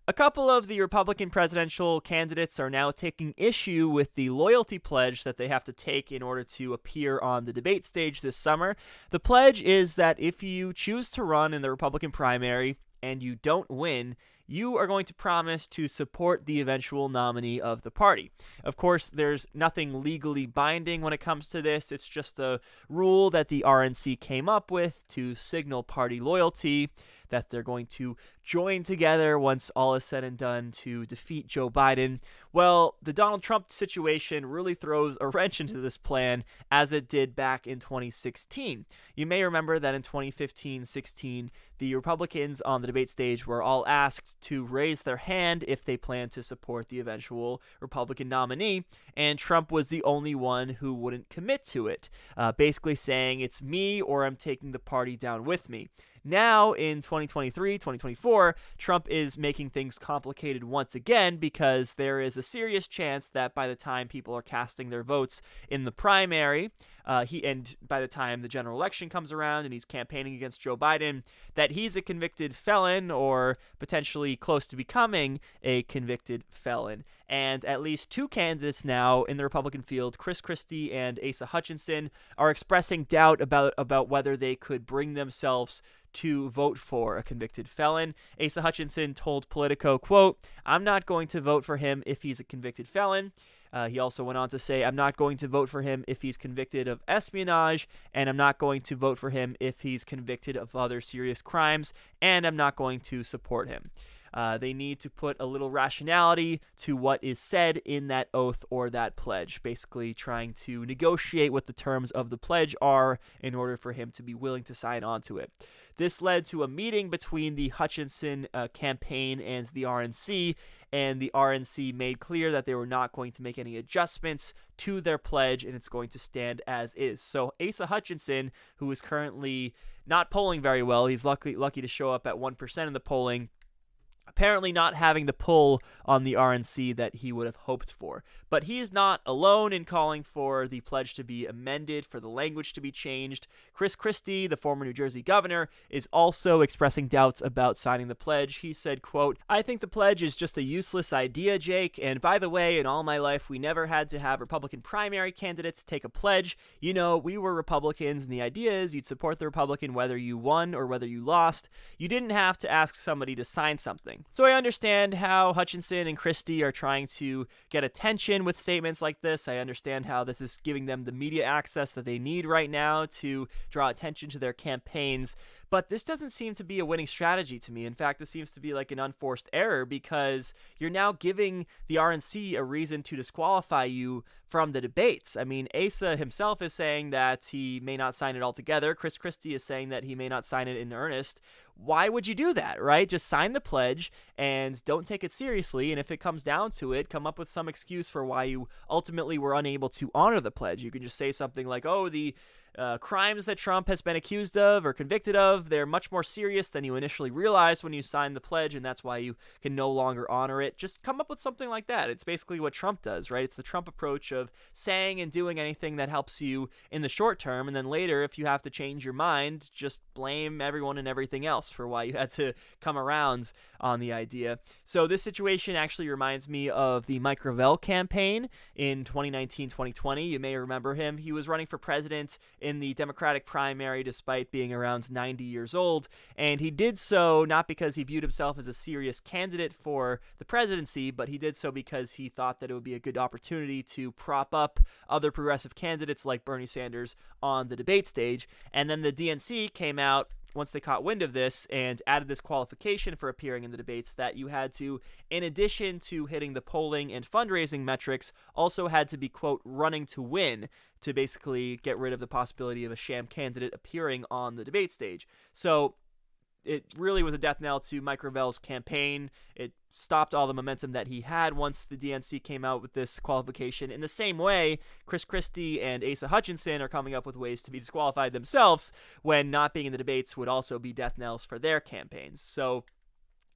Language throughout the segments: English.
A couple of the Republican presidential candidates are now taking issue with the loyalty pledge that they have to take in order to appear on the debate stage this summer. The pledge is that if you choose to run in the Republican primary and you don't win, you are going to promise to support the eventual nominee of the party. Of course, there's nothing legally binding when it comes to this. It's just a rule that the RNC came up with to signal party loyalty, that they're going to join together once all is said and done to defeat Joe Biden. Well, the Donald Trump situation really throws a wrench into this plan, as it did back in 2016. You may remember that in 2015-16, the Republicans on the debate stage were all asked to raise their hand if they plan to support the eventual Republican nominee, and Trump was the only one who wouldn't commit to it, basically saying, it's me or I'm taking the party down with me. Now, in 2023, 2024, Trump is making things complicated once again because there is a serious chance that by the time people are casting their votes in the primary, and by the time the general election comes around and he's campaigning against Joe Biden, that he's a convicted felon or potentially close to becoming a convicted felon. And at least two candidates now in the Republican field, Christie and Asa Hutchinson, are expressing doubt about whether they could bring themselves to vote for a convicted felon. Asa Hutchinson told Politico, quote, "I'm not going to vote for him if he's a convicted felon." He also went on to say, "I'm not going to vote for him if he's convicted of espionage, and I'm not going to vote for him if he's convicted of other serious crimes, and I'm not going to support him." They need to put a little rationality to what is said in that oath or that pledge, basically trying to negotiate what the terms of the pledge are in order for him to be willing to sign on to it. This led to a meeting between the Hutchinson campaign and the RNC, and the RNC made clear that they were not going to make any adjustments to their pledge, and it's going to stand as is. So Asa Hutchinson, who is currently not polling very well, he's lucky to show up at 1% in the polling, apparently not having the pull on the RNC that he would have hoped for. But he's not alone in calling for the pledge to be amended, for the language to be changed. Christie, the former New Jersey governor, is also expressing doubts about signing the pledge. He said, quote, "I think the pledge is just a useless idea, Jake. And by the way, in all my life, we never had to have Republican primary candidates take a pledge. You know, we were Republicans, and the idea is you'd support the Republican whether you won or whether you lost. You didn't have to ask somebody to sign something." So I understand how Hutchinson and Christie are trying to get attention with statements like this. I understand how this is giving them the media access that they need right now to draw attention to their campaigns. But this doesn't seem to be a winning strategy to me. In fact, this seems to be like an unforced error because you're now giving the RNC a reason to disqualify you from the debates. I mean, Asa himself is saying that he may not sign it altogether. Christie is saying that he may not sign it in earnest. Why would you do that, right? Just sign the pledge and don't take it seriously. And if it comes down to it, come up with some excuse for why you ultimately were unable to honor the pledge. You can just say something like, oh, the crimes that Trump has been accused of or convicted of, they're much more serious than you initially realized when you signed the pledge, and that's why you can no longer honor it. Just come up with something like that. It's basically what Trump does, right? It's the Trump approach of saying and doing anything that helps you in the short term, and then later, if you have to change your mind, just blame everyone and everything else for why you had to come around on the idea. So this situation actually reminds me of the Mike Gravel campaign in 2019-2020. You may remember him. He was running for president in the Democratic primary despite being around 90 years old, and he did so not because he viewed himself as a serious candidate for the presidency, but he did so because he thought that it would be a good opportunity to prop up other progressive candidates like Bernie Sanders on the debate stage. And then the DNC came out once they caught wind of this and added this qualification for appearing in the debates that you had to, in addition to hitting the polling and fundraising metrics, also had to be, quote, running to win, to basically get rid of the possibility of a sham candidate appearing on the debate stage. So it really was a death knell to Mike Gravel's campaign. It stopped all the momentum that he had once the DNC came out with this qualification. In the same way, Christie and Asa Hutchinson are coming up with ways to be disqualified themselves when not being in the debates would also be death knells for their campaigns. So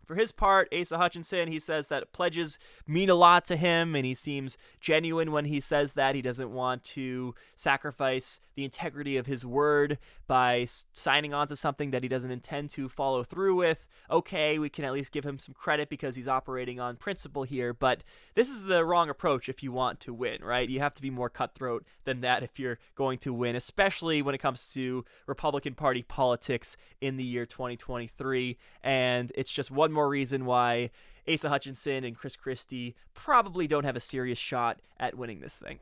For his part, Asa Hutchinson, he says that pledges mean a lot to him, and he seems genuine when he says that. He doesn't want to sacrifice the integrity of his word by signing on to something that he doesn't intend to follow through with. Okay, we can at least give him some credit because he's operating on principle here, but this is the wrong approach if you want to win, right? You have to be more cutthroat than that if you're going to win, especially when it comes to Republican Party politics in the year 2023, and it's just one more reason why Asa Hutchinson and Chris Christie probably don't have a serious shot at winning this thing.